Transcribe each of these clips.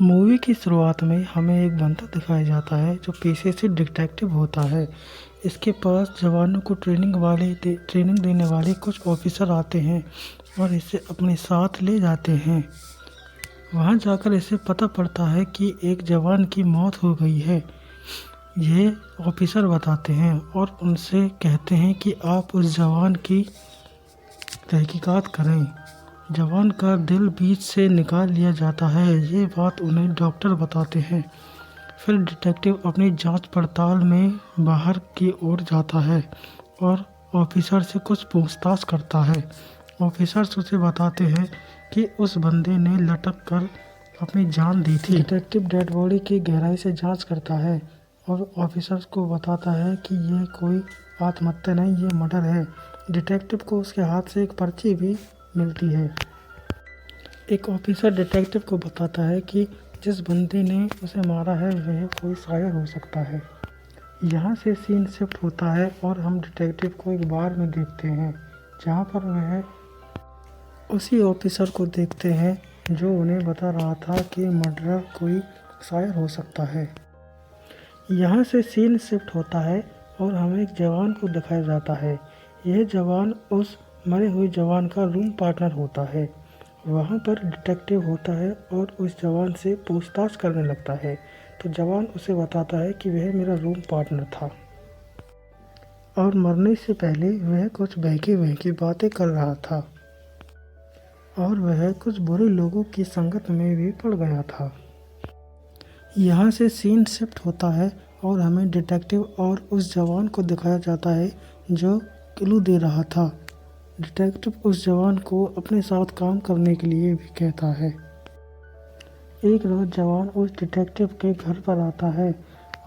Movie की शुरुआत में हमें एक बंदा दिखाया जाता है जो पेशे से डिटेक्टिव होता है। इसके पास जवानों को ट्रेनिंग देने वाले कुछ ऑफिसर आते हैं और इसे अपने साथ ले जाते हैं। वहां जाकर इसे पता पड़ता है कि एक जवान की मौत हो गई है। ये ऑफिसर बताते हैं और उनसे कहते हैं कि आप उस जवान की तहकीकात करें। जवान का दिल बीच से निकाल लिया जाता है। ये बात उन्हें डॉक्टर बताते हैं। फिर डिटेक्टिव अपनी जांच पड़ताल में बाहर की ओर जाता है और ऑफिसर से कुछ पूछताछ करता है। ऑफिसर्स उसे बताते हैं कि उस बंदे ने लटक कर अपनी जान दी थी। डिटेक्टिव डेड बॉडी की गहराई से जांच करता है और ऑफिसर्स को बताता है कि ये कोई आत्महत्या नहीं, ये मर्डर है। डिटेक्टिव को उसके हाथ से एक पर्ची भी मिलती है। एक ऑफिसर डिटेक्टिव को बताता है कि जिस बंदे ने उसे मारा है वह कोई शायर हो सकता है। यहाँ से सीन शिफ्ट होता है और हम डिटेक्टिव को एक बार में देखते हैं जहाँ पर वह उसी ऑफिसर को देखते हैं जो उन्हें बता रहा था कि मर्डरर कोई शायर हो सकता है। यहाँ से सीन शिफ्ट होता है और हमें एक जवान को दिखाया जाता है। यह जवान उस मरे हुए जवान का रूम पार्टनर होता है। वहाँ पर डिटेक्टिव होता है और उस जवान से पूछताछ करने लगता है तो जवान उसे बताता है कि वह मेरा रूम पार्टनर था और मरने से पहले वह कुछ बहकी बातें कर रहा था और वह कुछ बुरे लोगों की संगत में भी पड़ गया था। यहाँ से सीन शिफ्ट होता है और हमें डिटेक्टिव और उस जवान को दिखाया जाता है जो क्लू दे रहा था। डिटेक्टिव उस जवान को अपने साथ काम करने के लिए भी कहता है। एक रोज़ जवान उस डिटेक्टिव के घर पर आता है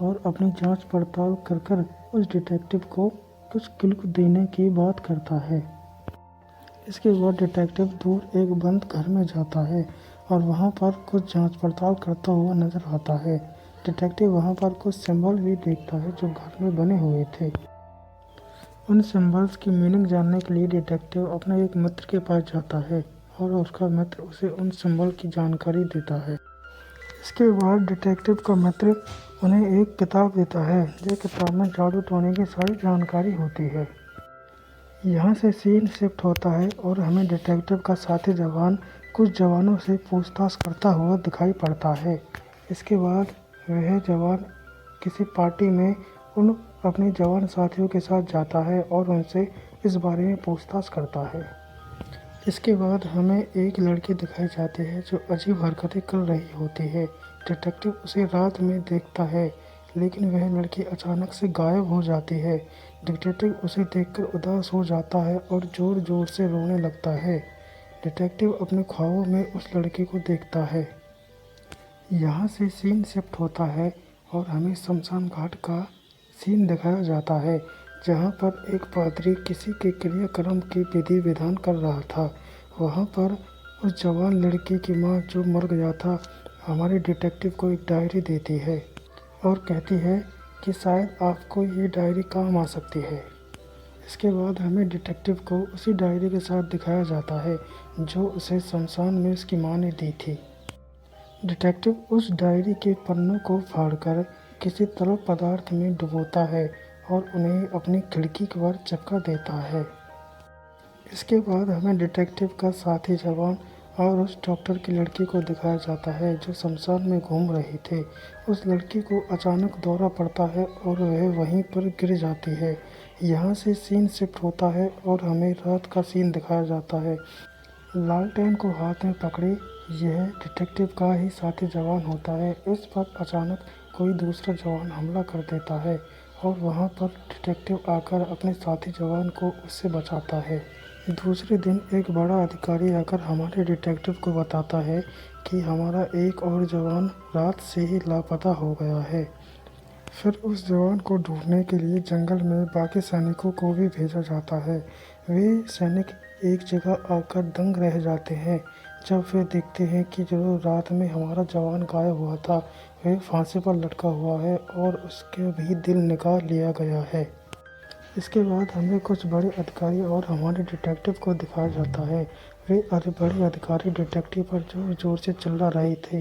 और अपनी जांच पड़ताल कर उस डिटेक्टिव को कुछ क्लू देने की बात करता है। इसके बाद डिटेक्टिव दूर एक बंद घर में जाता है और वहां पर कुछ जांच पड़ताल करता हुआ नजर आता है। डिटेक्टिव वहां पर कुछ सिंबल भी देखता है जो घर में बने हुए थे। उन सिंबल्स की मीनिंग जानने के लिए डिटेक्टिव अपने एक मित्र के पास जाता है और उसका मित्र उसे उन सिंबल की जानकारी देता है। इसके बाद डिटेक्टिव का मित्र उन्हें एक किताब देता है। जो किताब में जादू टोने की सारी जानकारी होती है। यहाँ से सीन शिफ्ट होता है और हमें डिटेक्टिव का साथी जवान कुछ जवानों से पूछताछ करता हुआ दिखाई पड़ता है। इसके बाद वह जवान किसी पार्टी में उन अपने जवान साथियों के साथ जाता है और उनसे इस बारे में पूछताछ करता है। इसके बाद हमें एक लड़की दिखाई जाती है जो अजीब हरकतें कर रही होती है। डिटेक्टिव उसे रात में देखता है लेकिन वह लड़की अचानक से गायब हो जाती है। डिटेक्टिव उसे देखकर उदास हो जाता है और ज़ोर ज़ोर से रोने लगता है। डिटेक्टिव अपने ख्वाबों में उस लड़की को देखता है। यहाँ से सीन शिफ्ट होता है और हमें शमशान घाट का सीन दिखाया जाता है जहाँ पर एक पादरी किसी के क्रियाक्रम की विधि विधान कर रहा था। वहाँ पर उस जवान लड़की की माँ जो मर गया था हमारे डिटेक्टिव को एक डायरी देती है और कहती है कि शायद आपको ये डायरी काम आ सकती है। इसके बाद हमें डिटेक्टिव को उसी डायरी के साथ दिखाया जाता है जो उसे शमशान में उसकी माँ ने दी थी। डिटेक्टिव उस डायरी के पन्नों को फाड़कर किसी तरल पदार्थ में डुबोता है और उन्हें अपनी खिड़की पर चक्कर देता है। इसके बाद हमें डिटेक्टिव का साथी जवान और उस डॉक्टर की लड़की को दिखाया जाता है जो शमशान में घूम रही थी। उस लड़की को अचानक दौरा पड़ता है और वह वहीं पर गिर जाती है। यहाँ से सीन शिफ्ट होता है और हमें रात का सीन दिखाया जाता है। लालटेन को हाथ में पकड़े यह डिटेक्टिव का ही साथी जवान होता है। इस पर अचानक कोई दूसरा जवान हमला कर देता है और वहाँ पर डिटेक्टिव आकर अपने साथी जवान को उससे बचाता है। दूसरे दिन एक बड़ा अधिकारी आकर हमारे डिटेक्टिव को बताता है कि हमारा एक और जवान रात से ही लापता हो गया है। फिर उस जवान को ढूंढने के लिए जंगल में बाकी सैनिकों को भी भेजा जाता है। वे सैनिक एक जगह आकर दंग रह जाते हैं जब वे देखते हैं कि जो रात में हमारा जवान गायब हुआ था वह फांसी पर लटका हुआ है और उसके भी दिल निकाल लिया गया है। इसके बाद हमें कुछ बड़े अधिकारी और हमारे डिटेक्टिव को दिखाया जाता है। वे बड़े अधिकारी डिटेक्टिव पर जोर जोर से चिल्ला रहे थे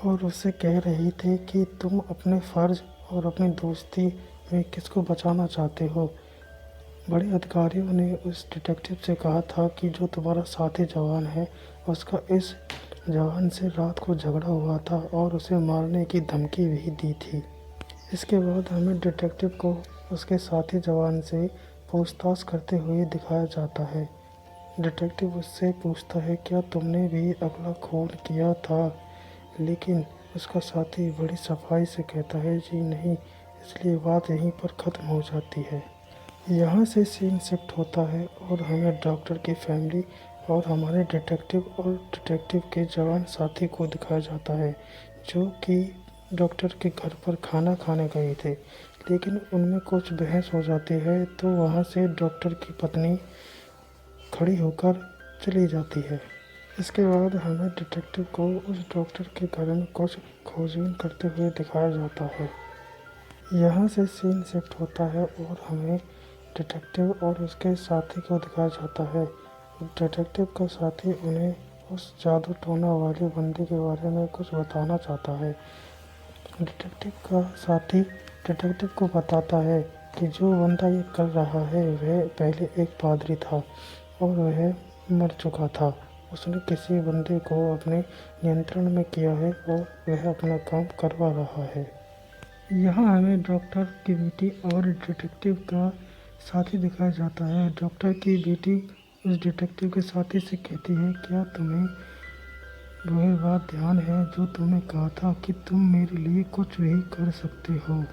और उससे कह रही थी कि तुम अपने फ़र्ज़ और अपनी दोस्ती में किसको बचाना चाहते हो। बड़े अधिकारियों ने उस डिटेक्टिव से कहा था कि जो तुम्हारा साथी जवान है, उसका इस जवान से रात को झगड़ा हुआ था और उसे मारने की धमकी भी दी थी। इसके बाद हमें डिटेक्टिव को उसके साथी जवान से पूछताछ करते हुए दिखाया जाता है। डिटेक्टिव उससे पूछता है, क्या तुमने भी अगला खून किया था? लेकिन उसका साथी बड़ी सफाई से कहता है, जी नहीं। इसलिए बात यहीं पर ख़त्म हो जाती है। यहाँ से सीन शिफ्ट होता है और हमें डॉक्टर की फैमिली और हमारे डिटेक्टिव के जवान साथी को दिखाया जाता है, जो कि डॉक्टर के घर पर खाना खाने गए थे। लेकिन उनमें कुछ बहस हो जाती है, तो वहाँ से डॉक्टर की पत्नी खड़ी होकर चली जाती है। इसके बाद हमें डिटेक्टिव को उस डॉक्टर के घर में कुछ खोजबीन करते हुए दिखाया जाता है। यहाँ से सीन शिफ्ट होता है और हमें डिटेक्टिव और उसके साथी को दिखाया जाता है। डिटेक्टिव का साथी उन्हें उस जादू टोना वाले बंदी के बारे में कुछ बताना चाहता है। डिटेक्टिव का साथी डिटेक्टिव को बताता है कि जो बंदा ये कर रहा है वह पहले एक पादरी था और वह मर चुका था। उसने किसी बंदे को अपने नियंत्रण में किया है और वह अपना काम करवा रहा है। यहाँ हमें डॉक्टर की बेटी और डिटेक्टिव का साथी दिखाया जाता है। डॉक्टर की बेटी उस डिटेक्टिव के साथी से कहती है, क्या तुम्हें वह बात ध्यान है जो तुमने कहा था कि तुम मेरे लिए कुछ भी कर सकते हो?